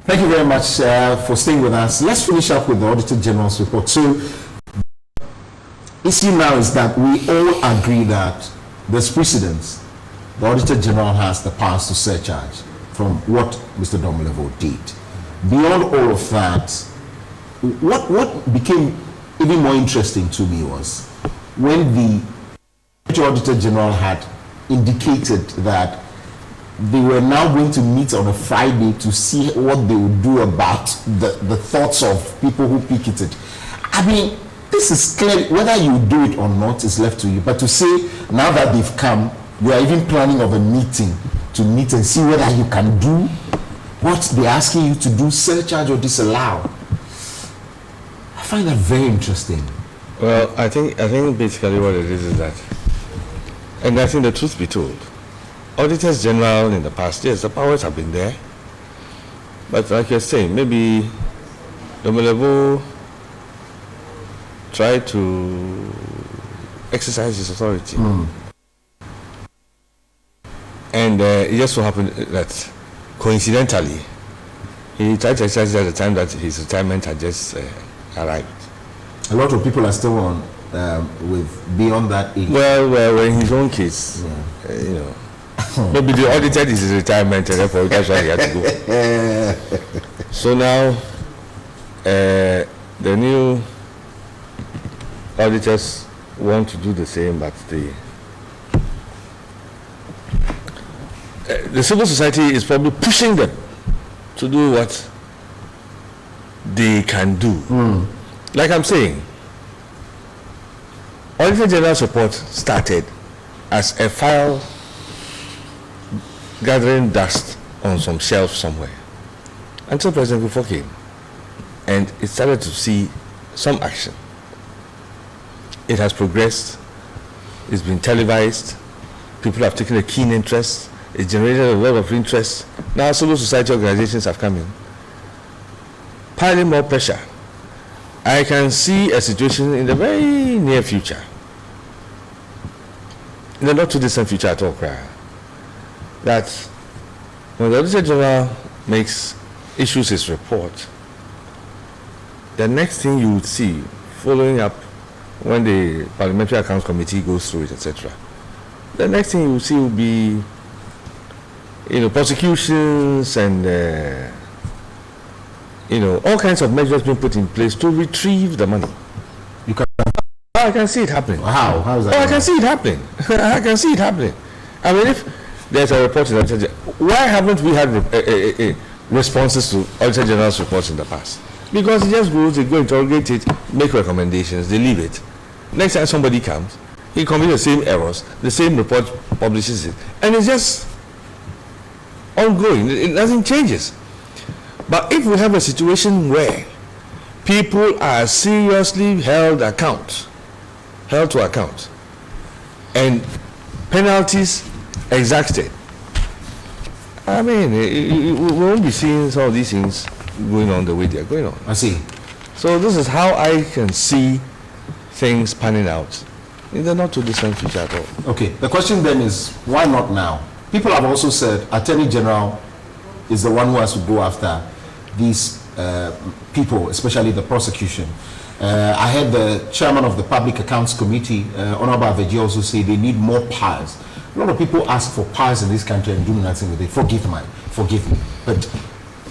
Thank you very much for staying with us. Let's finish up with the Auditor General's report. So, the issue now is that we all agree that there's precedence. The Auditor General has the powers to surcharge from what Mr. Domolevo did. Beyond all of that, what became even more interesting to me was when the Auditor General had indicated that they were now going to meet on a Friday to see what they would do about the thoughts of people who picketed. I mean, this is clear. Whether you do it or not is left to you. But to say now that they've come, you are even planning of a meeting to meet and see whether you can do what they're asking you to do, surcharge or disallow. I find that very interesting. Well, I think basically what it is that, and I think the truth be told, Auditors General in the past years, the powers have been there. But like you're saying, maybe Domolevo tried to exercise his authority. And it just so happened that coincidentally, he tried to exercise it at the time that his retirement had just arrived. A lot of people are still on with beyond that age. Well, in his own case, you know, maybe the audited his retirement and therefore that's why he had to go. So now, the new auditors want to do the same, but the civil society is probably pushing them to do what they can do. Like I'm saying, Auditor General's report started as a file gathering dust on some shelf somewhere until President Kufuor came and it started to see some action. It has progressed, it's been televised, people have taken a keen interest, it generated a lot of interest. Now civil society organizations have come in, piling more pressure. I can see a situation in the very near future, in the not too distant future at all, that when the Auditor General issues his report, the next thing you would see following up when the Parliamentary Accounts Committee goes through it, etc., the next thing you will see will be, you know, prosecutions and you know, all kinds of measures being put in place to retrieve the money. You can. I can see it happening. How? How is that? I can see it happening. I can see it happening. I mean, if there's a report in the Auditor General, why haven't we had responses to Auditor General's reports in the past? Because it just goes, they go interrogate it, make recommendations, they leave it. Next time somebody comes, he commits the same errors, the same report publishes it, and it's just ongoing. Nothing changes. But if we have a situation where people are seriously held to account, and penalties exacted, I mean, we won't be seeing some of these things going on the way they are going on. I see. So this is how I can see things panning out in the not too distant future at all. Okay, the question then is, why not now? People have also said Attorney General is the one who has to go after these people, especially the prosecution. I heard the chairman of the Public Accounts Committee, Honorable Aveji, also say they need more powers. A lot of people ask for powers in this country and do nothing with it. Forgive me. But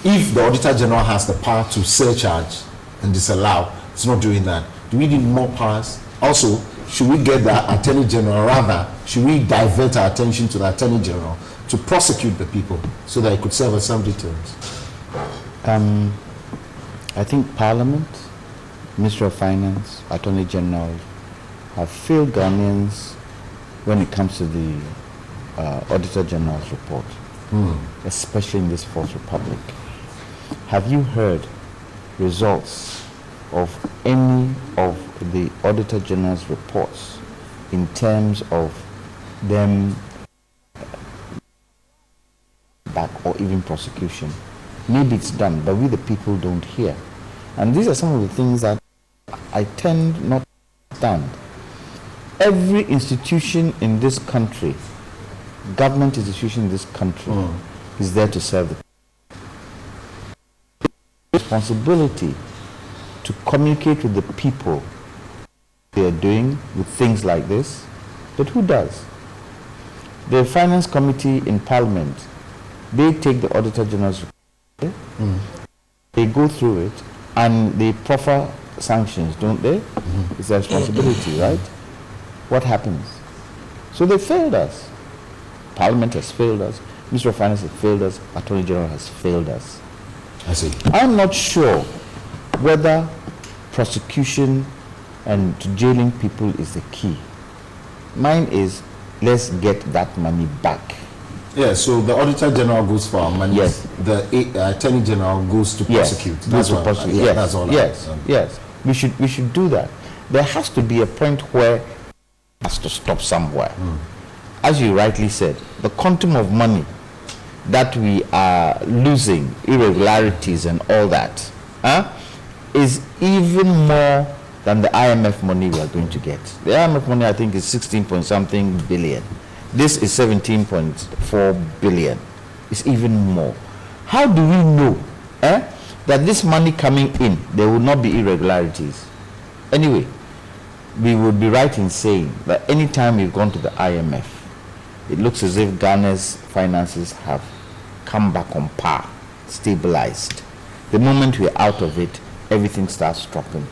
if the Auditor General has the power to surcharge and disallow, it's not doing that. Do we need more powers? Also, should we get the Attorney General, rather, should we divert our attention to the Attorney General to prosecute the people so that it could serve as some deterrence? I think Parliament, Ministry of Finance, Attorney General have failed Ghanaians when it comes to the Auditor General's report, especially in this Fourth Republic. Have you heard results of any of the Auditor General's reports in terms of them back or even prosecution? Maybe it's done, but we the people don't hear. And these are some of the things that I tend not to understand. Every institution in this country, government institution in this country, is there to serve the people. responsibility to communicate with the people they are doing with things like this, but who does? The Finance Committee in Parliament, they take the Auditor General's report, they go through it, and they proffer sanctions, don't they? It's their responsibility, right? What happens? So they failed us. Parliament has failed us. Minister of Finance has failed us. Attorney General has failed us. I see. I'm not sure whether prosecution and jailing people is the key. Mine is, let's get that money back. Yeah, so the Auditor General goes for our money. Yes. The Attorney General goes to Yes, prosecute. goes to what- prosecute. yeah, Yes, that's all. yes, yes. We should do that. There has to be a point where it has to stop somewhere. As you rightly said, the quantum of money that we are losing, irregularities and all that, is even more than the IMF money we are going to get. The IMF money, I think, is 16 point something billion. This is 17.4 billion. It's even more. How do we know that this money coming in, there will not be irregularities? Anyway, we would be right in saying that anytime we've gone to the IMF, it looks as if Ghana's finances have come back on par, stabilized. The moment we're out of it, everything starts dropping.